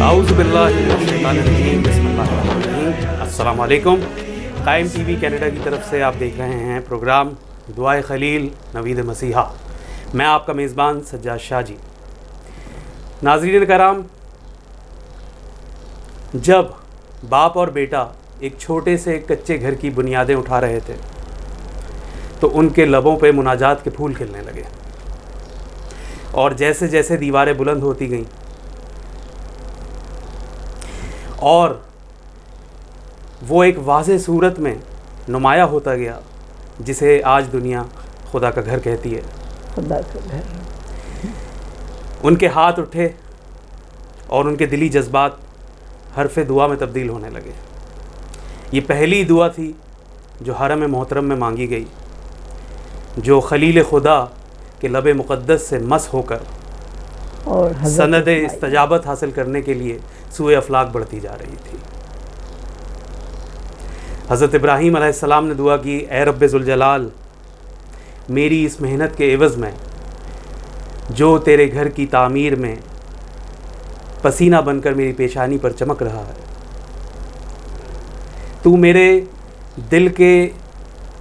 اعوذ باللہ من الشیطان الرجیم، بسم اللہ الرحمن الرحیم۔ السلام علیکم۔ قائم ٹی وی کینیڈا کی طرف سے آپ دیکھ رہے ہیں پروگرام دعائے خلیل نوید مسیحا۔ میں آپ کا میزبان سجاد شاہ جی۔ ناظرین کرام، جب باپ اور بیٹا ایک چھوٹے سے کچے گھر کی بنیادیں اٹھا رہے تھے تو ان کے لبوں پہ مناجات کے پھول کھلنے لگے، اور جیسے جیسے دیواریں بلند ہوتی گئیں اور وہ ایک واضح صورت میں نمایاں ہوتا گیا جسے آج دنیا خدا کا گھر کہتی ہے، خدا کا گھر، ان کے ہاتھ اٹھے اور ان کے دلی جذبات حرف دعا میں تبدیل ہونے لگے۔ یہ پہلی دعا تھی جو حرم محترم میں مانگی گئی، جو خلیل خدا کے لب مقدس سے مس ہو کر اور سند استجابت حاصل کرنے کے لیے سوئے افلاک بڑھتی جا رہی تھی۔ حضرت ابراہیم علیہ السلام نے دعا کی، اے رب ذوالجلال، میری اس محنت کے عوض میں جو تیرے گھر کی تعمیر میں پسینہ بن کر میری پیشانی پر چمک رہا ہے، تو میرے دل کے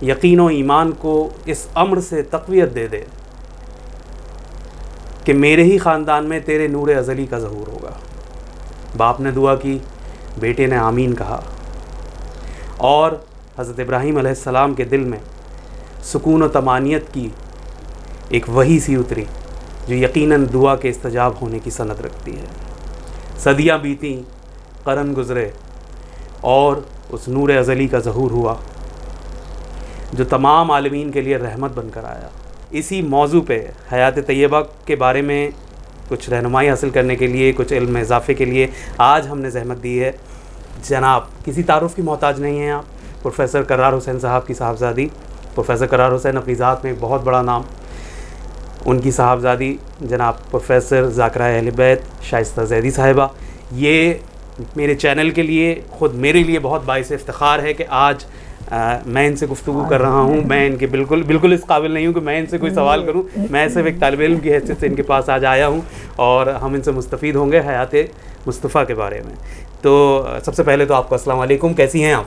یقین و ایمان کو اس امر سے تقویت دے دے کہ میرے ہی خاندان میں تیرے نور ازلی کا ظہور ہوگا۔ باپ نے دعا کی، بیٹے نے آمین کہا، اور حضرت ابراہیم علیہ السلام کے دل میں سکون و طمانینت کی ایک وحی سی اتری جو یقیناً دعا کے استجاب ہونے کی سند رکھتی ہے۔ صدیاں بیتیں، قرن گزرے، اور اس نور ازلی کا ظہور ہوا جو تمام عالمین کے لیے رحمت بن کر آیا۔ اسی موضوع پہ حیات طیبہ کے بارے میں کچھ رہنمائی حاصل کرنے کے لیے، کچھ علم اضافے کے لیے آج ہم نے زحمت دی ہے۔ جناب، کسی تعارف کی محتاج نہیں ہیں آپ، پروفیسر قرار حسین صاحب کی صاحبزادی۔ پروفیسر قرار حسین اپنی ذات میں ایک بہت بڑا نام، ان کی صاحبزادی جناب پروفیسر ذاکرہ اہل بیت شائستہ زیدی صاحبہ۔ یہ میرے چینل کے لیے، خود میرے لیے بہت باعث افتخار ہے کہ آج میں ان سے گفتگو کر رہا ہوں۔ میں ان کے بالکل اس قابل نہیں ہوں کہ میں ان سے کوئی سوال کروں، میں صرف ایک طالب علم کی حیثیت سے ان کے پاس آج آیا ہوں، اور ہم ان سے مستفید ہوں گے حیات مصطفیٰ کے بارے میں۔ تو سب سے پہلے تو آپ کو السلام علیکم، کیسی ہیں آپ؟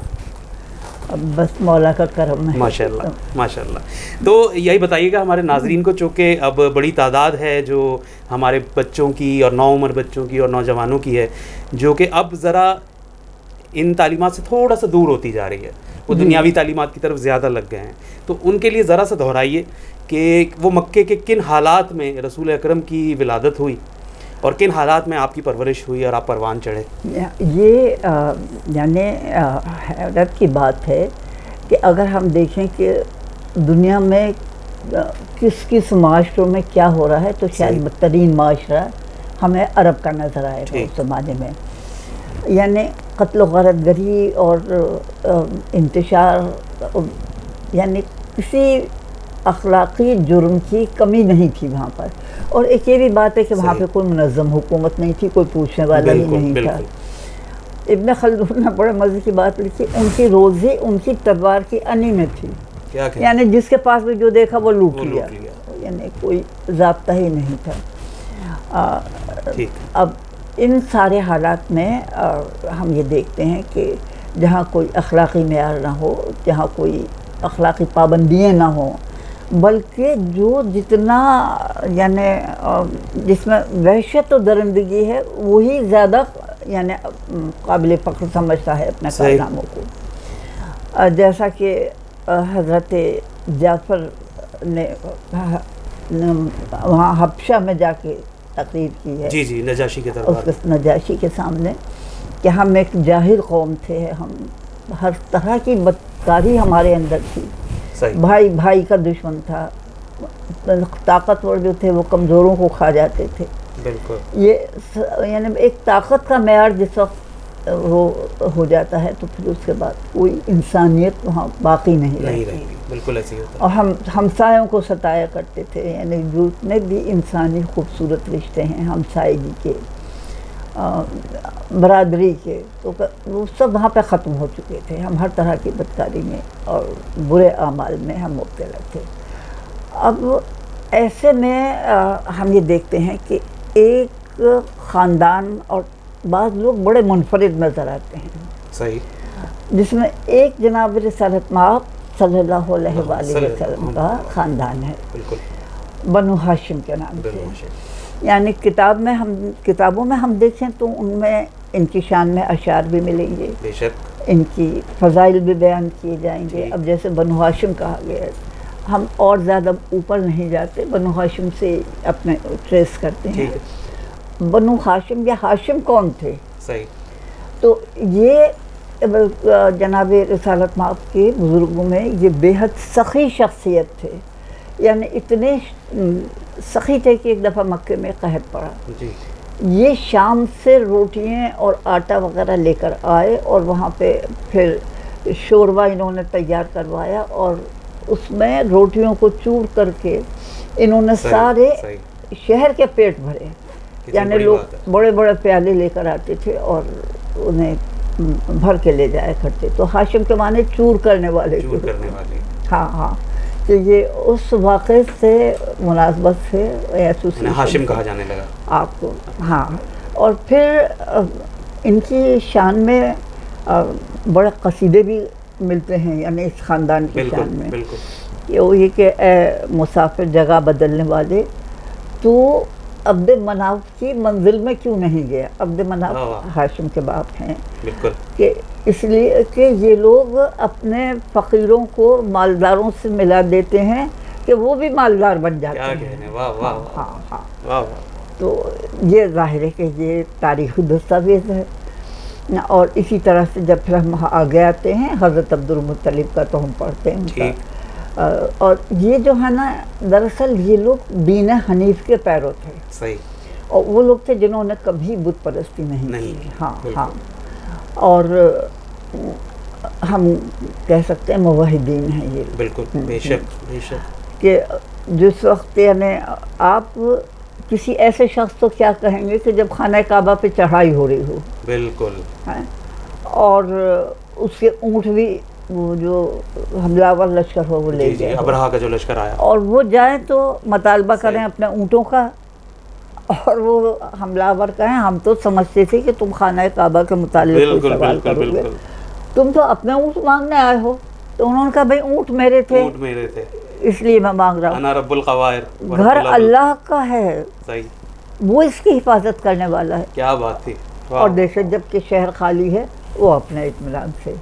بس مولا کا کرم ہے، ماشاء اللہ ماشاء اللہ۔ تو یہی بتائیے گا ہمارے ناظرین کو، چونکہ اب بڑی تعداد ہے جو ہمارے بچوں کی اور نوعمر بچوں کی اور نوجوانوں کی ہے جو کہ اب ذرا ان تعلیمات سے تھوڑا سا دور ہوتی جا رہی ہے، وہ دنیاوی تعلیمات کی طرف زیادہ لگ گئے ہیں، تو ان کے لیے ذرا سا دہرائیے کہ وہ مکے کے کن حالات میں رسول اکرم کی ولادت ہوئی اور کن حالات میں آپ کی پرورش ہوئی اور آپ پروان چڑھے۔ یہ یعنی حیرت کی بات ہے کہ اگر ہم دیکھیں کہ دنیا میں کس معاشروں میں کیا ہو رہا ہے تو شاید بدترین معاشرہ ہمیں عرب کا نظر آئے گا اس زمانے میں۔ یعنی قتل و غارت گری اور انتشار، یعنی کسی اخلاقی جرم کی کمی نہیں تھی وہاں پر، اور ایک یہ بھی بات ہے کہ وہاں پہ کوئی منظم حکومت نہیں تھی، کوئی پوچھنے والا ہی نہیں تھا۔ ابن خلدون نے بڑے مزے کی بات لکھی، ان کی روزی ان کی تلوار کی انی میں تھی، یعنی جس کے پاس بھی جو دیکھا وہ لوٹ لیا، یعنی کوئی ضابطہ ہی نہیں تھا۔ اب ان سارے حالات میں ہم یہ دیکھتے ہیں کہ جہاں کوئی اخلاقی معیار نہ ہو، جہاں کوئی اخلاقی پابندیاں نہ ہوں، بلکہ جو جتنا یعنی جس میں وحشت و درندگی ہے وہی زیادہ یعنی قابل فخر سمجھتا ہے اپنے کارناموں کو۔ جیسا کہ حضرت جعفر نے وہاں حبشہ میں جا کے تقریر کی ہے، جی نجاشی کے دربار، نجاشی کے سامنے، کہ ہم ایک جاہل قوم تھے، ہم ہر طرح کی بدکاری ہمارے اندر تھی، بھائی بھائی کا دشمن تھا، طاقتور جو تھے وہ کمزوروں کو کھا جاتے تھے۔ بالکل، یہ یعنی ایک طاقت کا معیار جس وقت وہ ہو جاتا ہے تو پھر اس کے بعد کوئی انسانیت وہاں باقی نہیں رہتی۔ بالکل ایسے ہوتا ہے۔ اور ہم ہمسایوں کو ستایا کرتے تھے، یعنی جتنے بھی انسانی خوبصورت رشتے ہیں ہمسائیگی کے، برادری کے، تو وہ سب وہاں پہ ختم ہو چکے تھے. ہم ہر طرح کی بدکاری میں اور برے اعمال میں ہم مبتلا تھے. اب ایسے میں ہم یہ دیکھتے ہیں کہ ایک خاندان، اور بعض لوگ بڑے منفرد نظر آتے ہیں، صحیح، جس میں ایک جناب رسالت مآب صلی اللہ علیہ وآلہ وسلم کا خاندان ہے، بالکل، بنو ہاشم کے نام سے. بنو ہاشم. یعنی کتابوں میں ہم دیکھیں تو ان میں ان کی شان میں اشعار بھی ملیں گے، بے شک، ان کی فضائل بھی بیان کیے جائیں گے. جی. اب جیسے بنو ہاشم کہا گیا ہے، ہم اور زیادہ اوپر نہیں جاتے، بنو ہاشم سے اپنے ٹریس کرتے ہیں. ٹھیک ہے، بنو ہاشم یا ہاشم کون تھے؟ صحیح، تو یہ جناب رسالت مآب کے بزرگوں میں یہ بے حد سخی شخصیت تھے. یعنی اتنے سخی تھے کہ ایک دفعہ مکے میں قحط پڑا. جی، یہ شام سے روٹیاں اور آٹا وغیرہ لے کر آئے، اور وہاں پہ پھر شوربہ انہوں نے تیار کروایا، اور اس میں روٹیوں کو چور کر کے انہوں نے صحیح، سارے صحیح. شہر کے پیٹ بھرے. کتنی یعنی بڑی لوگ بات ہے. بڑے بڑے پیالے لے کر آتے تھے اور انہیں بھر کے لے جایا کرتے. تو ہاشم کے معنی چور کرنے والے. چور کرنے والے. ہاں ہاں، تو یہ اس واقعے سے مناسبت سے ہاشم کہا جانے لگا آپ کو. ہاں، اور پھر ان کی شان میں بڑے قصیدے بھی ملتے ہیں، یعنی اس خاندان کی شان میں. بالکل، یہ کہ اے مسافر جگہ بدلنے والے، تو عبد مناف کی منزل میں کیوں نہیں گیا؟ عبد مناف ہاشم کے باپ ہیں. بالکل، کہ اس لیے کہ یہ لوگ اپنے فقیروں کو مالداروں سے ملا دیتے ہیں کہ وہ بھی مالدار بن جاتے ہیں. کیا کہنے، واہ واہ ہاں ہاں. واہ. تو یہ ظاہر ہے کہ یہ تاریخی دستاویز ہے. اور اسی طرح سے جب پھر ہم آگے آتے ہیں، حضرت عبد المطلب کا تو ہم پڑھتے ہیں ان کا. اور یہ جو ہے نا، دراصل یہ لوگ دین حنیف کے پیرو تھے. صحیح. اور وہ لوگ تھے جنہوں نے کبھی بت پرستی نہیں کی. ہاں ہاں. اور ہم کہہ سکتے ہیں موحدین ہیں یہ. بالکل، بے شک، بے شک. کہ جس وقت یعنی آپ کسی ایسے شخص کو کیا کہیں گے کہ جب خانہ کعبہ پہ چڑھائی ہو رہی ہو. بالکل. اور اس کے اونٹ بھی، وہ جو حملہ آور لشکر ہو وہ لے گئے، ابرہہ کا جو لشکر آیا، اور وہ جائیں تو مطالبہ کریں اپنے اونٹوں کا، اور وہ حملہ آور کہیں ہم تو سمجھتے تھے کہ تم خانہ کعبہ کے متعلق کوئی سوال کرو گے، تم تو اپنے اونٹ مانگنے آئے ہو. تو انہوں نے کہا بھائی اونٹ میرے تھے، اس لیے میں مانگ رہا ہوں. انا رب القوائر، گھر اللہ کا ہے، صحیح، وہ اس کی حفاظت کرنے والا ہے. کیا بات تھی. اور دیکھیں جب کہ شہر خالی ہے، وہ اپنے اطمینان سے،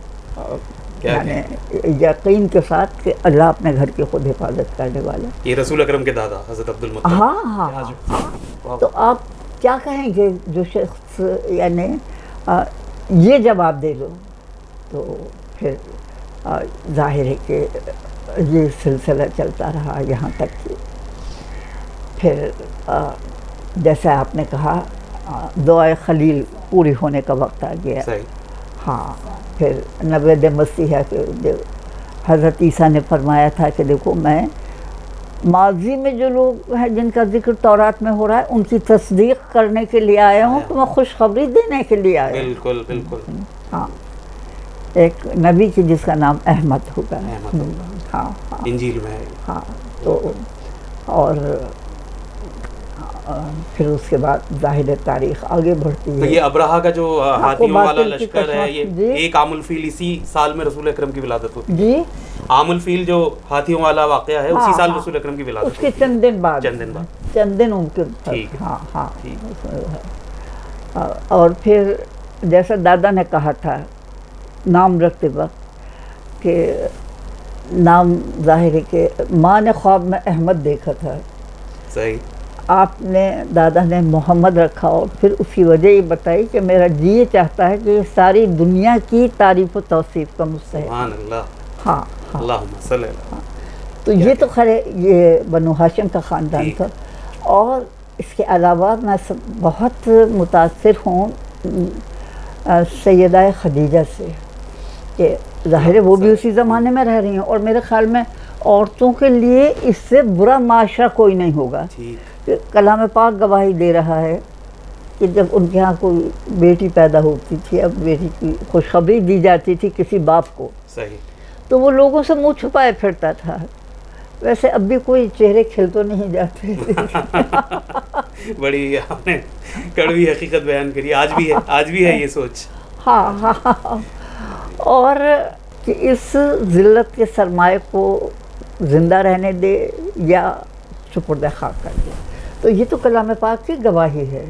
یعنی یقین کے ساتھ کہ اللہ اپنے گھر کی خود حفاظت کرنے والا. یہ رسول اکرم کے دادا حضرت عبد المطلب. ہاں ہاں. تو آپ کیا کہیں گے جو شخص یعنی یہ جواب دے لو، تو پھر ظاہر ہے کہ یہ سلسلہ چلتا رہا یہاں تک کہ پھر جیسا آپ نے کہا دعائے خلیل پوری ہونے کا وقت آ گیا. ہاں. پھر نبوت مسیحا کہ حضرت عیسیٰ نے فرمایا تھا کہ دیکھو میں ماضی میں جو لوگ ہیں جن کا ذکر تورات میں ہو رہا ہے ان کی تصدیق کرنے کے لیے آیا ہوں، تو میں خوشخبری دینے کے لیے آیا ہوں. بالکل بالکل. ہاں. ایک نبی کی جس کا نام احمد ہوگا. ہاں انجیل میں. ہاں. تو اور پھر اس کے بعد ظاہر تاریخ آگے بڑھتی ہے. یہ ابرہہ کا جو ہاتھیوں والا لشکر ہے، یہ ایک عام الفیل اسی سال میں رسول اکرم کی ولادت ہوتی ہے. جی، عام الفیل جو ہاتھیوں والا واقعہ ہے اسی سال رسول اکرم کی ولادت ہوتی ہے. اس کے چند دن بعد، چند دن ان کے. ہاں ہاں. اور پھر جیسا دادا نے کہا تھا نام رکھتے وقت کہ نام ظاہر ہے کہ ماں نے خواب میں احمد دیکھا تھا. صحیح. آپ نے دادا نے محمد رکھا، اور پھر اس کی وجہ یہ بتائی کہ میرا جی یہ چاہتا ہے کہ ساری دنیا کی تعریف و توصیف کا مستحق. سبحان اللہ. ہاں. اللہم صلی اللہ. تو یہ تو خیر یہ بنو ہاشم کا خاندان تھا. اور اس کے علاوہ میں بہت متاثر ہوں سیدہ خدیجہ سے، کہ ظاہر ہے وہ بھی اسی زمانے میں رہ رہی ہیں، اور میرے خیال میں عورتوں کے لیے اس سے برا معاشرہ کوئی نہیں ہوگا. کلام پاک گواہی دے رہا ہے کہ جب ان کے ہاں کوئی بیٹی پیدا ہوتی تھی، اب بیٹی کی خوشخبری دی جاتی تھی کسی باپ کو، صحیح، تو وہ لوگوں سے منہ چھپائے پھرتا تھا. ویسے اب بھی کوئی چہرے کھل تو نہیں جاتے. بڑی آپ نے کڑوی حقیقت بیان کری. آج بھی ہے یہ سوچ. ہاں. اور کہ اس ذلت کے سرمایہ کو زندہ رہنے دے یا سپرد خاک کر دے. تو یہ تو کلام پاک کی گواہی ہے.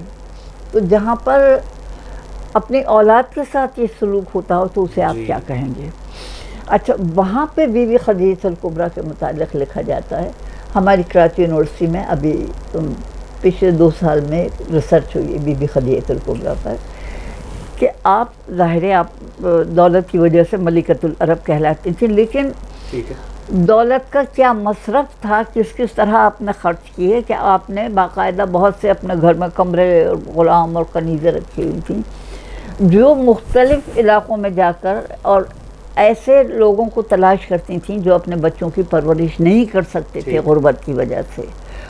تو جہاں پر اپنی اولاد کے ساتھ یہ سلوک ہوتا ہو تو اسے آپ کیا کہیں گے؟ اچھا، وہاں پہ بی بی خدیجہ الکبریٰ کے متعلق لکھا جاتا ہے. ہماری کراچی یونیورسٹی میں ابھی پچھلے 2 سال میں ریسرچ ہوئی ہے بی بی خدیجہ الکبریٰ پر، کہ آپ ظاہر ہے آپ دولت کی وجہ سے ملکۃ العرب کہلاتی تھیں، لیکن دولت کا کیا مصرف تھا، کس طرح آپ نے خرچ کیے کہ آپ نے باقاعدہ بہت سے اپنے گھر میں کمرے، غلام اور کنیزیں رکھی ہوئی تھیں جو مختلف علاقوں میں جا کر اور ایسے لوگوں کو تلاش کرتی تھیں جو اپنے بچوں کی پرورش نہیں کر سکتے تھے غربت کی وجہ سے،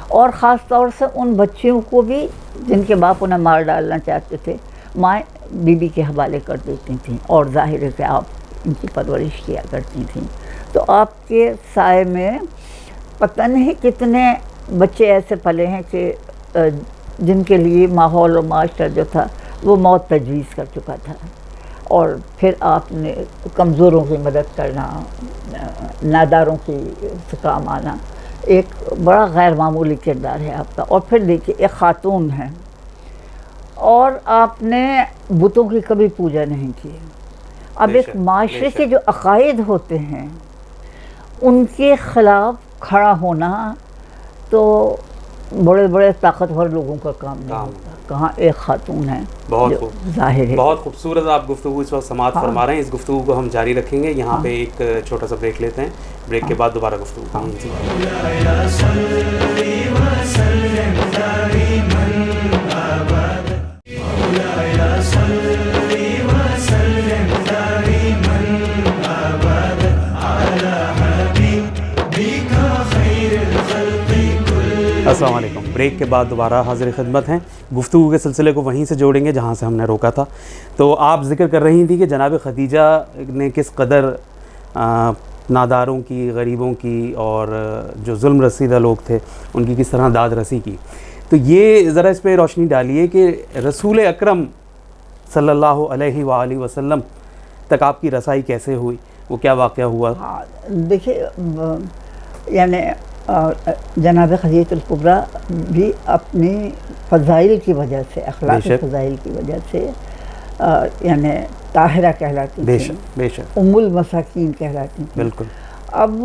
اور خاص طور سے ان بچیوں کو بھی جن کے باپ انہیں مار ڈالنا چاہتے تھے مائیں بی بی کے حوالے کر دیتی تھیں، اور ظاہر ہے کہ آپ ان کی پرورش کیا کرتی تھیں. تو آپ کے سائے میں پتہ نہیں کتنے بچے ایسے پلے ہیں کہ جن کے لیے ماحول و معاشرہ جو تھا وہ موت تجویز کر چکا تھا، اور پھر آپ نے کمزوروں کی مدد کرنا، ناداروں کی سے کام آنا، ایک بڑا غیر معمولی کردار ہے آپ کا. اور پھر دیکھیے ایک خاتون ہیں اور آپ نے بتوں کی کبھی پوجا نہیں کی. اب ایک معاشرے کے جو عقائد ہوتے ہیں ان کے خلاف کھڑا ہونا تو بڑے بڑے طاقتور لوگوں کا کام نہیں ہوتا. کہاں ایک خاتون ہے. بہت ظاہر ہے بہت خوبصورت آپ گفتگو اس وقت سماعت فرما رہے ہیں. اس گفتگو کو ہم جاری رکھیں گے. یہاں پہ ایک چھوٹا سا بریک لیتے ہیں. بریک کے بعد دوبارہ گفتگو کریں گے. السلام علیکم. بریک کے بعد دوبارہ حاضر خدمت ہیں. گفتگو کے سلسلے کو وہیں سے جوڑیں گے جہاں سے ہم نے روکا تھا. تو آپ ذکر کر رہی تھی کہ جناب خدیجہ نے کس قدر ناداروں کی، غریبوں کی اور جو ظلم رسیدہ لوگ تھے ان کی کس طرح داد رسی کی. تو یہ ذرا اس پہ روشنی ڈالیے کہ رسول اکرم صلی اللہ علیہ وآلہ وسلم تک آپ کی رسائی کیسے ہوئی، وہ کیا واقعہ ہوا؟ دیکھیے یعنی جناب خدیجہ الکبریٰ بھی اپنی فضائل کی وجہ سے، اخلاقی فضائل کی وجہ سے یعنی طاہرہ کہلاتی تھیں، بے شک ام المساکین کہلاتی تھیں. بالکل. اب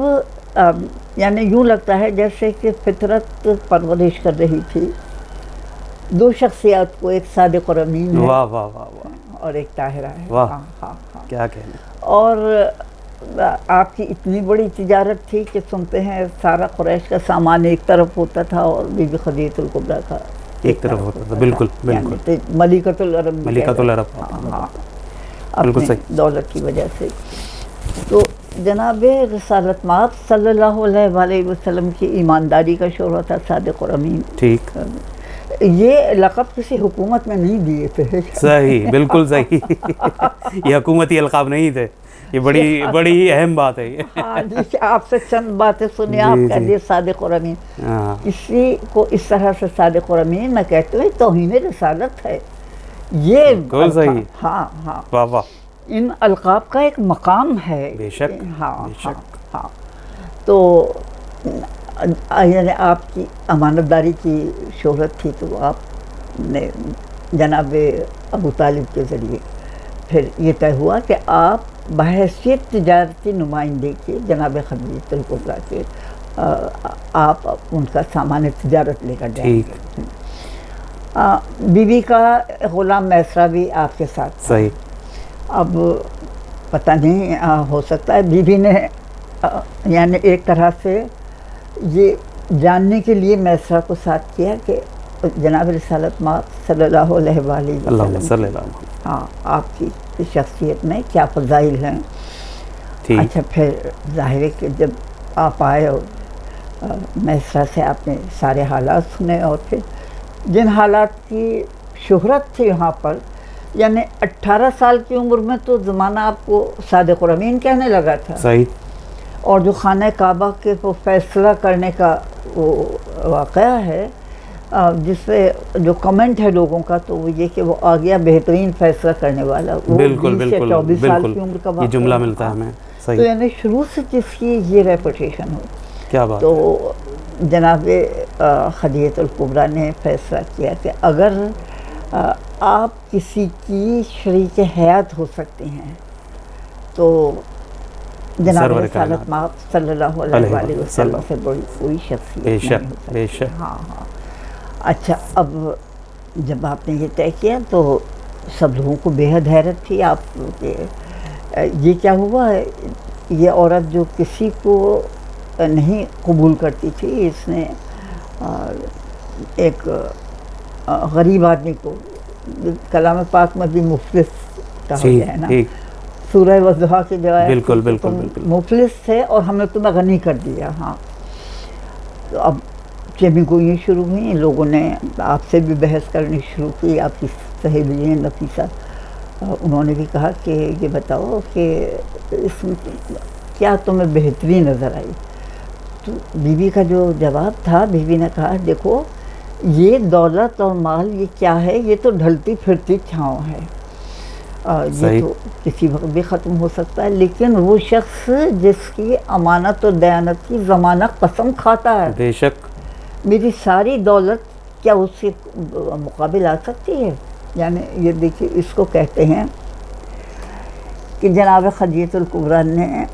یعنی یوں لگتا ہے جیسے کہ فطرت پرورش کر رہی تھی 2 شخصیات کو، ایک صادق اور امین ہے، واہ واہ واہ واہ، اور ایک طاہرہ ہے. واہ کیا کہنا. اور آپ کی اتنی بڑی تجارت تھی کہ سنتے ہیں سارا قریش کا سامان ایک طرف ہوتا تھا اور بی بی خدیجہ الکبریٰ کا ایک طرف ہوتا تھا. بالکل بالکل. ملکۃ العرب، ملکۃ العرب. ہاں اپنی دولت کی وجہ سے. تو جناب رسالت مآب صلی اللہ علیہ وآلہ وسلم کی ایمانداری کا شعبہ تھا، صادق اور امین. ٹھیک. یہ لقب کسی حکومت میں نہیں دیے تھے. صحیح، بالکل صحیح. یہ حکومتی القاب نہیں تھے. یہ بڑی اہم بات ہے. آپ سے چند باتیں سنیں. آپ کہہ دیے صادق اور امین. کسی کو اس طرح سے صادق اور امین میں کہتے ہوئے توہین رسالت ہے. یہ صحیح. ہاں ہاں، واہ واہ. ان القاب کا ایک مقام ہے. بے شک. ہاں ہاں. تو یعنی آپ کی امانت داری کی شہرت تھی تو آپ نے جناب ابو طالب کے ذریعے پھر یہ طے ہوا کہ آپ بحیثیت تجارتی نمائندے کے جناب خدیجہ الکبریٰ کے آپ ان کا سامان تجارت لے کر جائیں گے. بی بی کا غلام میسرہ بھی آپ کے ساتھ تھا. صحیح. اب پتہ نہیں ہو سکتا ہے بی بی نے یعنی ایک طرح سے یہ جاننے کے لیے میسرہ کو ساتھ کیا کہ جناب رسالت مآب صلی اللہ علیہ وآلہ وسلم ہاں آپ کی شخصیت میں کیا فضائل ہیں. اچھا، پھر ظاہر ہے کہ جب آپ آئے اور میسرہ سے آپ نے سارے حالات سنے اور پھر جن حالات کی شہرت تھی وہاں پر، یعنی 18 سال کی عمر میں تو زمانہ آپ کو صادق الامین کہنے لگا تھا. صحیح. اور جو خانہ کعبہ کے وہ فیصلہ کرنے کا وہ واقعہ ہے جس پہ جو کمنٹ ہے لوگوں کا، تو وہ یہ کہ وہ آ گیا بہترین فیصلہ کرنے والا. وہ بالکل 20 سے 24 سال کی عمر کا یہ جملہ ملتا ہے ہمیں. تو یعنی شروع سے جس کی یہ ریپوٹیشن ہو. کیا بات. تو جناب خدیجہ الکبریٰ نے فیصلہ کیا کہ اگر آپ کسی کی شریک حیات ہو سکتے ہیں تو جناب رسالت مآب صلی اللہ علیہ وسلم سے بڑی کوئی شخصیت نہیں ہو سکتی. بے شک. ہاں ہاں. اچھا، اب جب آپ نے یہ طے کیا تو سب لوگوں کو بے حد حیرت تھی. آپ کے یہ کیا ہوا ہے، یہ عورت جو کسی کو نہیں قبول کرتی تھی، اس نے ایک غریب آدمی کو، کلام پاک میں بھی مفلس کہا گیا ہے نا، سورہ وضحیٰ کے جو ہے بالکل بالکل مفلس تھے اور ہم نے تمہیں غنی کر دیا. ہاں. تو اب چیمی گوئیاں شروع ہوئیں، لوگوں نے آپ سے بھی بحث کرنی شروع کی. آپ کی سہیلی ہیں نفیسہ، انہوں نے بھی کہا کہ یہ بتاؤ کہ اس میں کیا تمہیں بہتری نظر آئی. تو بیوی کا جو جواب تھا، بیوی نے کہا دیکھو یہ دولت اور مال یہ کیا ہے، یہ تو ڈھلتی پھرتی چھاؤں ہے، یہ تو کسی وقت بھی ختم ہو سکتا ہے، لیکن وہ شخص جس کی امانت اور دیانت کی زمانہ قسم کھاتا ہے، بے شک، میری ساری دولت کیا اس سے مقابل آ سکتی ہے. یعنی یہ دیکھیے، اس کو کہتے ہیں کہ جناب خدیجہ الکبریٰ نے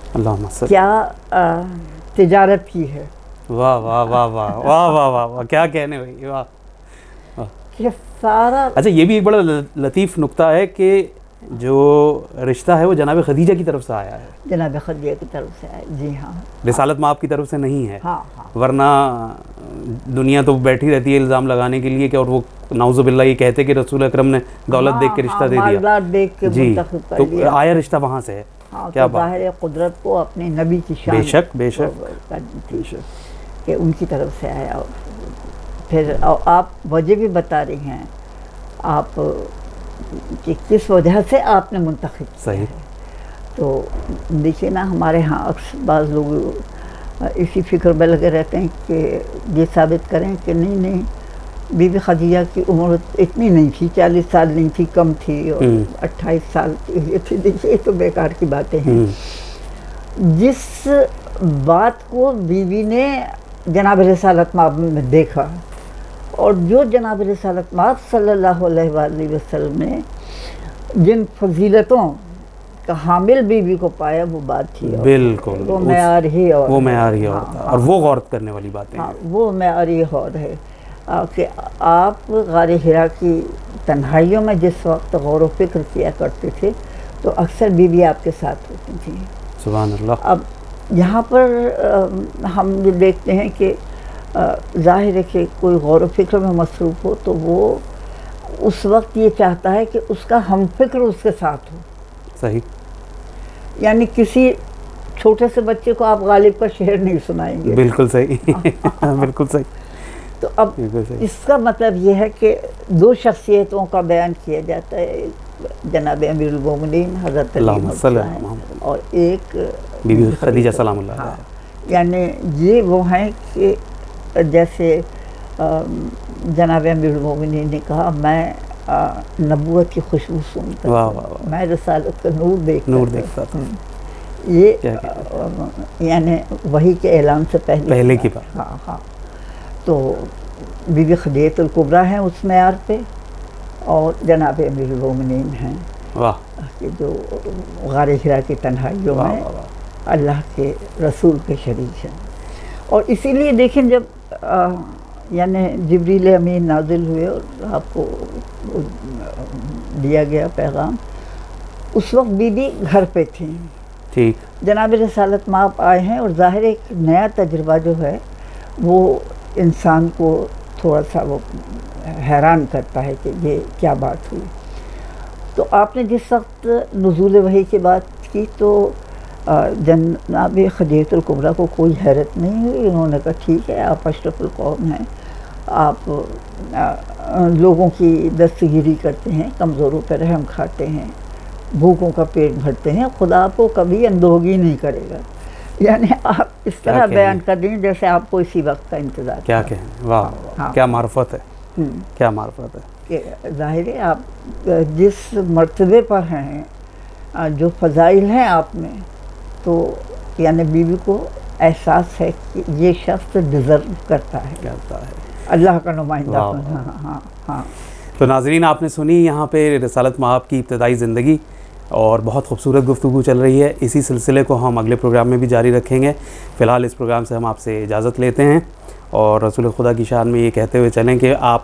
کیا تجارت کی ہے. واہ واہ واہ واہ واہ واہ واہ واہ، کیا کہنے بھائی، واہ. کہ سارا، اچھا یہ بھی ایک بڑا لطیف نکتہ ہے کہ جو رشتہ ہے وہ جناب خدیجہ کی طرف سے آیا ہے. جناب خدیجہ کی طرف سے آیا، جی ہاں. رسالت مآب کی طرف سے نہیں ہے. ہاں ہاں. ورنہ دنیا تو بیٹھی رہتی ہے الزام لگانے کے لیے کہ، اور وہ نعوذ باللہ یہ کہتے کہ رسول اکرم نے دولت دیکھ کے رشتہ دے دیا. مالدار دیکھ کے منتخب کر دیا. تو آیا رشتہ وہاں سے ہے. کیا ظاہر قدرت کو اپنے نبی کی شان بے شک بے شک کہ ان کی طرف سے آیا. پھر آپ وجہ بھی بتا رہی ہیں آپ کہ کس وجہ سے آپ نے منتخب کیا ہے. تو دیکھیے نا، ہمارے ہاں اکثر بعض لوگ اسی فکر میں لگے رہتے ہیں کہ یہ ثابت کریں کہ نہیں بی بی خدیجہ کی عمر اتنی نہیں تھی، 40 سال نہیں تھی، کم تھی، اور 28 سال یہ تھی. دیکھیے یہ تو بیکار کی باتیں ہیں. جس بات کو بیوی نے جناب رسالت مآب میں دیکھا اور جو جناب رسالت مآب صلی اللہ علیہ وآلہ وسلم نے جن فضیلتوں کا حامل بیوی کو پایا، وہ بات تھی. بالکل، وہ معیار ہی اور وہ معیار ہی اور وہ غور کرنے والی باتیں ہیں. وہ معیاری اور ہے کہ آپ غار حرا کی تنہائیوں میں جس وقت غور و فکر کیا کرتے تھے تو اکثر بیوی آپ کے ساتھ ہوتی تھیں. سبحان اللہ. اب یہاں پر ہم یہ دیکھتے ہیں کہ ظاہر ہے کہ کوئی غور و فکر میں مصروف ہو تو وہ اس وقت یہ چاہتا ہے کہ اس کا ہم فکر اس کے ساتھ ہو. صحیح. یعنی کسی چھوٹے سے بچے کو آپ غالب کا شعر نہیں سنائیں گے. بالکل صحیح. بالکل صحیح. تو اب اس کا مطلب یہ ہے کہ دو شخصیتوں کا بیان کیا جاتا ہے، جناب امیر المومنین حضرت علی اور ایک بی بی خدیجہ سلام اللہ علیہا. یعنی یہ وہ ہیں کہ جیسے جناب امیر المومنین نے کہا، میں نبوت کی خوشبو سونگتا تھا، میں رسالت کا نور دیکھتا تھا. یہ یعنی وحی کے اعلان سے پہلے کی بات. ہاں ہاں. تو بی بی خدیجہ الکبریٰ ہیں اس معیار پہ، اور جناب امیر المومنین ہیں کہ جو غار حرا کی تنہائیوں میں اللہ کے رسول کے شریک ہیں. اور اسی لیے دیکھیں جب یعنی جبریل امین نازل ہوئے اور آپ کو دیا گیا پیغام، اس وقت بی بی گھر پہ تھیں. ٹھیک. جناب رسالت مآب آئے ہیں، اور ظاہر ایک نیا تجربہ جو ہے وہ انسان کو تھوڑا سا وہ حیران کرتا ہے کہ یہ کیا بات ہوئی. تو آپ نے جس وقت نزول وحی کی بات کی تو جناب خدیجہ الکبریٰ کو کوئی حیرت نہیں ہوئی. انہوں نے کہا ٹھیک ہے، آپ اشرف القوم ہیں، آپ لوگوں کی دستگیری کرتے ہیں، کمزوروں پہ رحم کھاتے ہیں، بھوکوں کا پیٹ بھرتے ہیں، خدا آپ کو کبھی اندوہگی نہیں کرے گا. یعنی آپ اس طرح بیان کر رہی ہیں جیسے آپ کو اسی وقت کا انتظار. کیا کہیں، واہ کیا معرفت ہے، کیا معرفت ہے. کہ ظاہر ہے آپ جس مرتبے پر ہیں، جو فضائل ہیں آپ میں، تو یعنی بیوی کو احساس ہے کہ یہ شخص ڈیزرو کرتا ہے اللہ کا نمائندہ. ہاں ہاں ہاں. تو ناظرین، آپ نے سنی یہاں پہ رسالت مآب کی ابتدائی زندگی، اور بہت خوبصورت گفتگو چل رہی ہے. اسی سلسلے کو ہم اگلے پروگرام میں بھی جاری رکھیں گے. فی الحال اس پروگرام سے ہم آپ سے اجازت لیتے ہیں، اور رسول خدا کی شان میں یہ کہتے ہوئے چلیں کہ آپ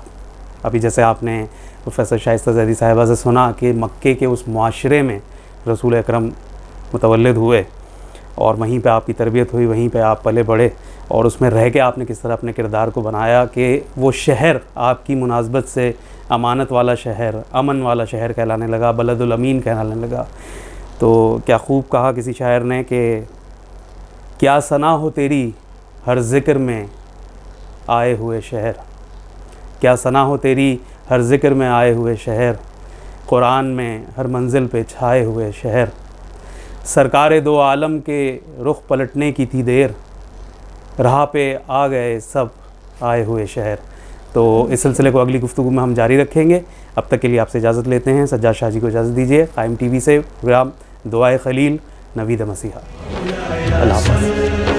ابھی جیسے آپ نے پروفیسر شائستہ زیدی صاحبہ سے سنا کہ مکے کے اس معاشرے میں رسول اکرم متولد ہوئے، اور وہیں پہ آپ کی تربیت ہوئی، وہیں پہ آپ پلے بڑھے، اور اس میں رہ کے آپ نے کس طرح اپنے کردار کو بنایا کہ وہ شہر آپ کی مناسبت سے امانت والا شہر، امن والا شہر کہلانے لگا، بلد الامین کہلانے لگا. تو کیا خوب کہا کسی شاعر نے کہ کیا ثنا ہو تیری ہر ذکر میں آئے ہوئے شہر، کیا ثنا ہو تیری ہر ذکر میں آئے ہوئے شہر، قرآن میں ہر منزل پہ چھائے ہوئے شہر، سرکار دو عالم کے رخ پلٹنے کی تھی دیر، راہ پہ آ گئے سب آئے ہوئے شہر. تو اس سلسلے کو اگلی گفتگو میں ہم جاری رکھیں گے. اب تک کے لیے آپ سے اجازت لیتے ہیں. سجاد شاہ جی کو اجازت دیجیے. قائم ٹی وی سے پروگرام دعائے خلیل، نوید مسیحا. اللہ حافظ.